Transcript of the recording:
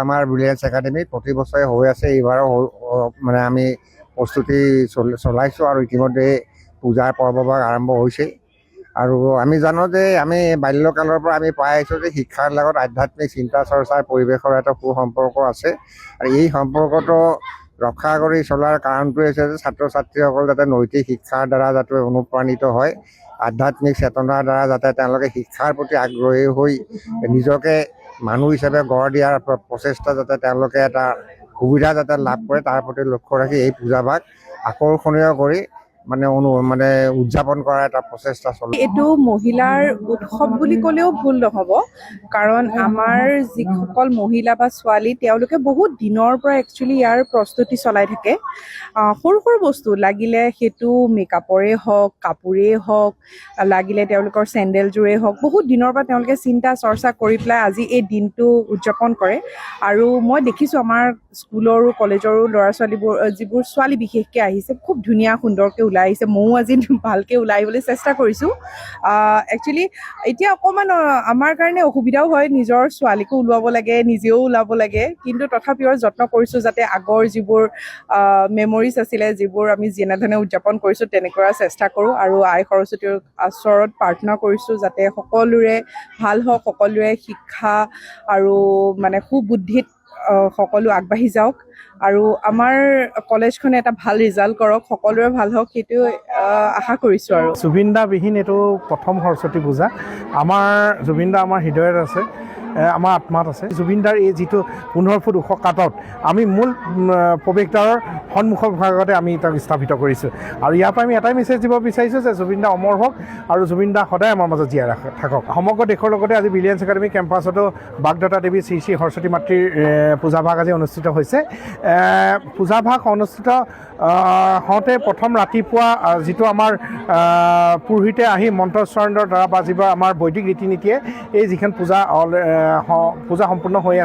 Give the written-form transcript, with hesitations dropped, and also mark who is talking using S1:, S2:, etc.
S1: আমাৰ ব্ৰিলিয়েন্স একাডেমি প্ৰতি বছৰে হৈ আছে। এইবাৰো মানে আমি প্ৰস্তুতি চলাইছোঁ আৰু ইতিমধ্যে পূজাৰ পৰ্বভাগ আৰম্ভ হৈছে। আৰু আমি জানো যে আমি বাল্যকালৰ পৰা আমি পাই আহিছোঁ যে শিক্ষাৰ লগত আধ্যাত্মিক চিন্তা চৰ্চাৰ পৰিৱেশৰ এটা সুসম্পৰ্ক আছে। আৰু এই সম্পৰ্কটো ৰক্ষা কৰি চলাৰ কাৰণটোৱে হৈছে যে ছাত্ৰ ছাত্ৰীসকল যাতে নৈতিক শিক্ষাৰ দ্বাৰা যাতে অনুপ্ৰাণিত হয়, আধ্যাত্মিক চেতনাৰ দ্বাৰা যাতে তেওঁলোকে শিক্ষাৰ প্ৰতি আগ্ৰহী হৈ নিজকে মানুহ হিচাপে গঢ় দিয়াৰ প্ৰচেষ্টা যাতে তেওঁলোকে এটা সুবিধা যাতে লাভ কৰে, তাৰ প্ৰতি লক্ষ্য ৰাখি এই পূজাভাগ আকৰ্ষণীয় কৰি মানে উদযাপন কৰাৰ এটা প্ৰচেষ্টা চলে।
S2: এইটো মহিলাৰ উৎসৱ বুলি ক'লেও ভুল নহ'ব, কাৰণ আমাৰ যিসকল মহিলা বা ছোৱালী তেওঁলোকে বহুত দিনৰ পৰা একচুৱেলি ইয়াৰ প্ৰস্তুতি চলাই থাকে। সৰু সৰু বস্তু লাগিলে সেইটো মেকআপৰে হওক, কাপোৰেই হওক, লাগিলে তেওঁলোকৰ চেণ্ডেলযোৰেই হওক, বহুত দিনৰ পৰা তেওঁলোকে চিন্তা চৰ্চা কৰি পেলাই আজি এই দিনটো উদযাপন কৰে। আৰু মই দেখিছোঁ আমাৰ স্কুলৰো কলেজৰো ল'ৰা ছোৱালীবোৰ, যিবোৰ ছোৱালী বিশেষকৈ আহিছে, খুব ধুনীয়া সুন্দৰকৈ ওলাই আহিছে। ময়ো আজি ভালকৈ ওলাই আহিবলৈ চেষ্টা কৰিছোঁ। একচুৱেলি এতিয়া অকণমান আমাৰ কাৰণে অসুবিধাও হয়, নিজৰ ছোৱালীকো ওলাব লাগে, নিজেও ওলাব লাগে, কিন্তু তথাপিও যত্ন কৰিছোঁ যাতে আগৰ যিবোৰ মেমৰিজ আছিলে, যিবোৰ আমি যেনেধৰণে উদযাপন কৰিছোঁ তেনেকুৱা চেষ্টা কৰোঁ। আৰু আই সৰস্বতীৰ ওচৰত প্ৰাৰ্থনা কৰিছোঁ যাতে সকলোৰে ভাল হওক, সকলোৰে শিক্ষা আৰু মানে সুবুদ্ধিত সকলো আগবাঢ়ি যাওক, আৰু আমাৰ কলেজখনে এটা ভাল ৰিজাল্ট কৰক, সকলোৰে ভাল হওক, সেইটো আশা কৰিছোঁ। আৰু
S3: জুবিন দা বিহীন এইটো প্ৰথম সৰস্বতী পূজা। জুবিন দা আমাৰ হৃদয়ত আছে, আমাৰ আত্মাত আছে। জুবিন দাৰ এই যিটো 15 ফুট ওখ কাঠত আমি মূল প্ৰৱেশদ্বাৰৰ সন্মুখৰ ভাগতে আমি তাক স্থাপিত কৰিছোঁ। আৰু ইয়াৰ পৰা আমি এটাই মেছেজ দিব বিচাৰিছোঁ যে জুবিন দা অমৰ হওক আৰু জুবিন দা সদায় আমাৰ মাজত জীয়াই থাকক। সমগ্ৰ দেশৰ লগতে আজি ব্ৰিলিয়েন্স একাডেমি কেম্পাছতো বাগদত্তা দেৱী শ্ৰী শ্ৰী সৰস্বতী মাতৃৰ পূজাভাগ আজি অনুষ্ঠিত হৈছে। পূজাভাগ অনুষ্ঠিত হওঁতে প্ৰথম ৰাতিপুৱা যিটো আমাৰ পুৰোহিতে আহি মন্ত্ৰোচ্চাৰণৰ দ্বাৰা বা যিবোৰ আমাৰ বৈদিক ৰীতি নীতিয়ে এই যিখন পূজা সম্পূৰ্ণ হৈ আছে